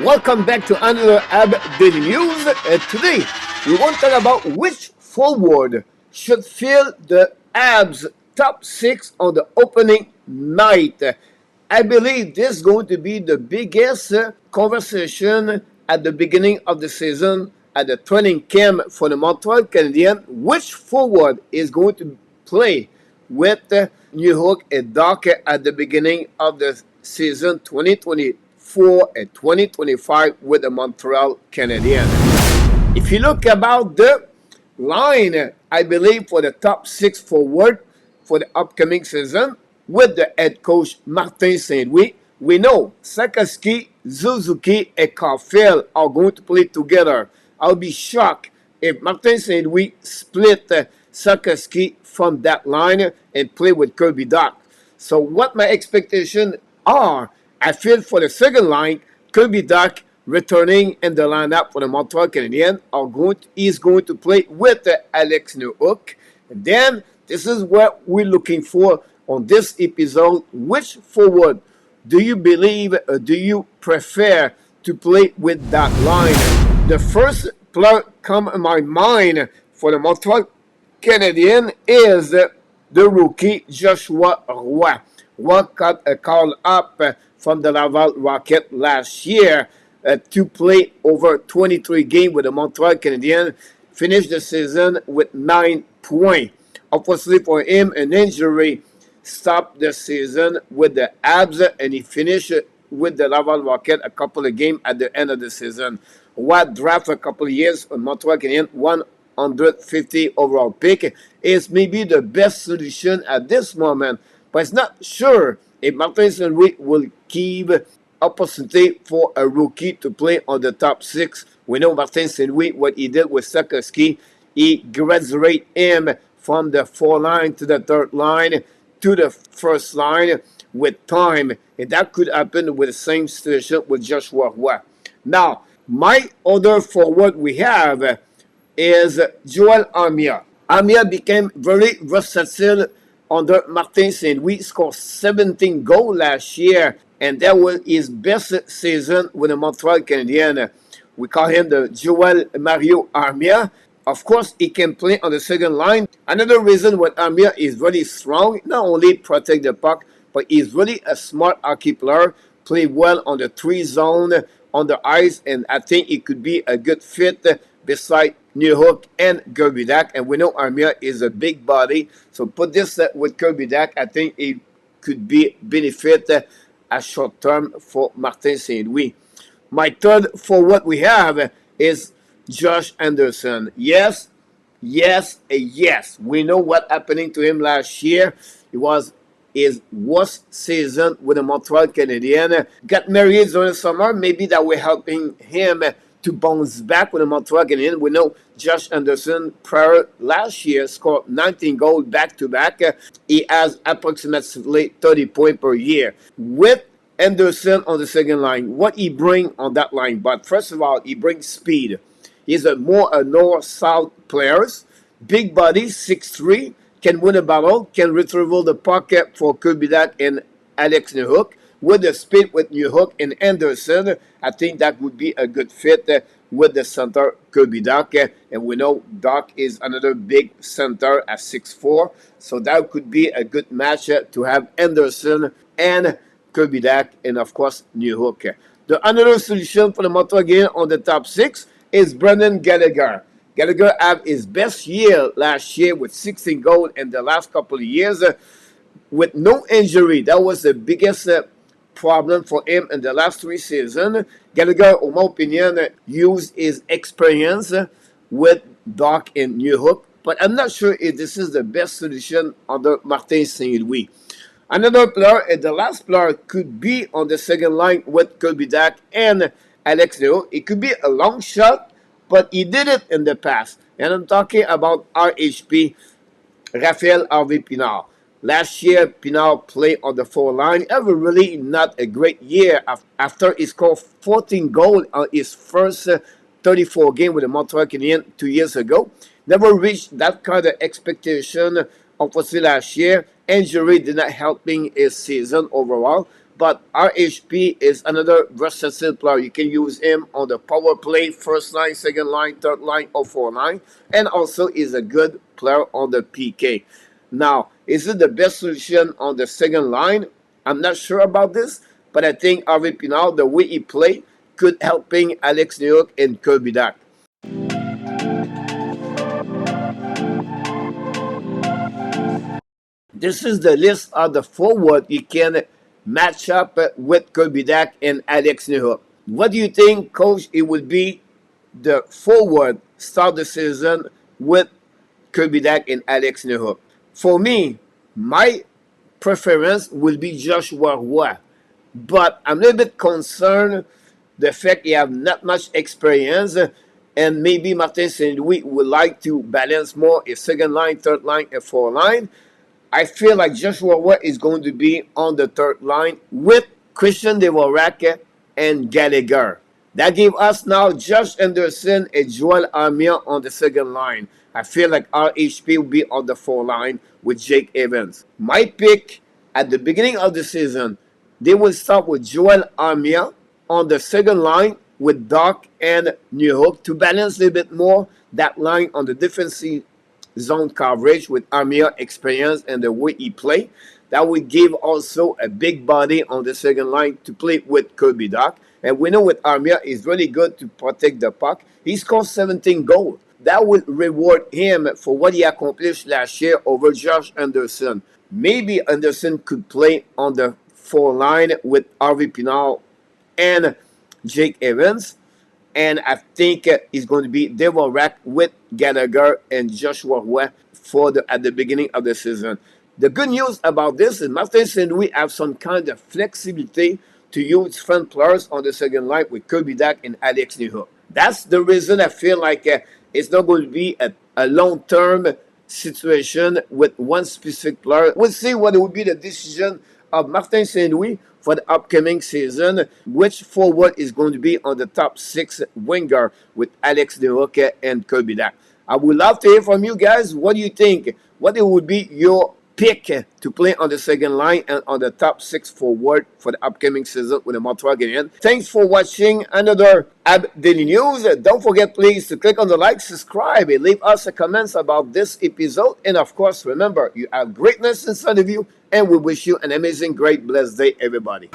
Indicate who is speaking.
Speaker 1: Welcome back to another Habs Daily News. Today, we want to talk about which forward should fill the Habs top 6 on the opening night. I believe this is going to be the biggest conversation at the beginning of the season at the training camp for the Montreal Canadiens. Which forward is going to play with Newhook and Dach at the beginning of the season 2024 and 2025 with the Montreal Canadiens? If you look about the line, I believe for the top 6 forward for the upcoming season with the head coach Martin Saint-Louis, we know Sakowski, Suzuki, and Caulfield are going to play together. I'll be shocked if Martin Saint-Louis split Sakowski from that line and play with Kirby Dach. So what my expectations are, I feel for the second line, Kirby Dach returning in the lineup for the Montreal Canadiens is going to play with Alex Newhook. And then this is what we're looking for on this episode. Which forward do you believe or do you prefer to play with that line? The first player come in my mind for the Montreal Canadiens is the rookie Joshua Roy. Roy got a call up from the Laval Rocket last year to play over 23 games with the Montreal Canadiens. Finished the season with 9 points. Obviously for him, an injury stopped the season with the Habs, and he finished with the Laval Rocket a couple of games at the end of the season. What draft a couple of years on Montreal Canadiens, 150 overall pick, is maybe the best solution at this moment, but it's not sure if Martin Saint-Louis will keep opportunity for a rookie to play on the top 6. We know Martin Saint-Louis, what he did with Sakowski, he graduated him from the 4th line to the 3rd line to the 1st line with time. And that could happen with the same situation with Joshua Roy. Now, my other forward we have is Joel Armia. Armia became very versatile under Martin Saint-Louis, scored 17 goals last year, and that was his best season with the Montreal Canadiens. We call him the Joel Mario Armia. Of course, he can play on the second line. Another reason why Armia is really strong, not only protect the puck, but he's really a smart hockey player, play well on the 3 zone on the ice, and I think it could be a good fit beside Newhook and Kirby Dach. And we know Armia is a big body, so put this with Kirby Dach, I think it could be benefit a short term for Martin Saint-Louis. My third forward we have is Josh Anderson. Yes. We know what happening to him last year. It was his worst season with the Montreal Canadiens. Got married during the summer. Maybe that will helping him to bounce back with the Montreal Canadiens. We know Josh Anderson prior last year scored 19 goals back-to-back. He has approximately 30 points per year. With Anderson on the second line, what he bring on that line? But first of all, he brings speed. He's a north-south players. Big body, 6'3", can win a battle, can retrieve the puck for Kirby Dach and Alex Newhook. With the speed with Newhook and Anderson, I think that would be a good fit with the center Kirby Dach. And we know Dach is another big center at 6'4", so that could be a good match to have Anderson and Kirby Dach, and of course Newhook. The another solution for the Montreal game on the top 6 is Brendan Gallagher. Gallagher had his best year last year with 16 goals in the last couple of years with no injury. That was the biggest problem for him in the last 3 seasons. Gallagher, in my opinion, used his experience with Dach and Newhook, but I'm not sure if this is the best solution under Martin Saint-Louis. Another player, and the last player, could be on the second line with Kirby Dach and Alex Newhook. It could be a long shot, but he did it in the past. And I'm talking about RHP, Rafael Harvey-Pinard. Last year, Pinard played on the 4th line. Ever really not a great year after he scored 14 goals on his first 34 game with the Montreal Canadiens 2 years ago. Never reached that kind of expectation, obviously, last year. Injury did not helping his season overall. But RHP is another versatile player. You can use him on the power play, first line, second line, third line, or fourth line. And also is a good player on the PK. Now, is it the best solution on the second line? I'm not sure about this, but I think Harvey-Pinard, the way he played, could helping Alex Newhook and Kirby Dach. This is the list of the forward you can match up with Kirby Dach and Alex Newhook. What do you think, Coach? It would be the forward start the season with Kirby Dach and Alex Newhook. For me, my preference will be Joshua Roy, but I'm a little bit concerned the fact he have not much experience, and maybe Martin St. Louis would like to balance more a second line, third line, and fourth line. I feel like Joshua Roy is going to be on the third line with Christian Dvorak and Gallagher. That gave us now Josh Anderson and Joel Armia on the second line. I feel like RHP will be on the fourth line with Jake Evans. My pick at the beginning of the season, they will start with Joel Armia on the second line with Dach and Newhook to balance a little bit more that line on the defensive zone coverage with Armia experience and the way he play. That would give also a big body on the second line to play with Kirby Dach. And we know with Armia is really good to protect the puck. He scored 17 goals. That would reward him for what he accomplished last year over Josh Anderson. Maybe Anderson could play on the fourth line with Harvey-Pinard and Jake Evans. And I think it's going to be Dvorak with Gallagher and Joshua Roy at the beginning of the season. The good news about this is Martin St. Louis have some kind of flexibility to use front players on the second line with Kirby Dach and Alex Newhook. That's the reason I feel like it's not going to be a long-term situation with one specific player. We'll see what will be the decision of Martin St. Louis for the upcoming season, which forward is going to be on the top six winger with Alex Newhook and Kirby Dach. I would love to hear from you guys. What do you think? What would be your pick to play on the second line and on the top six forward for the upcoming season with the Montreal Canadiens? Thanks for watching another Habs Daily News. Don't forget, please, to click on the like, subscribe, and leave us a comments about this episode. And of course, remember, you have greatness inside of you, and we wish you an amazing, great, blessed day, everybody.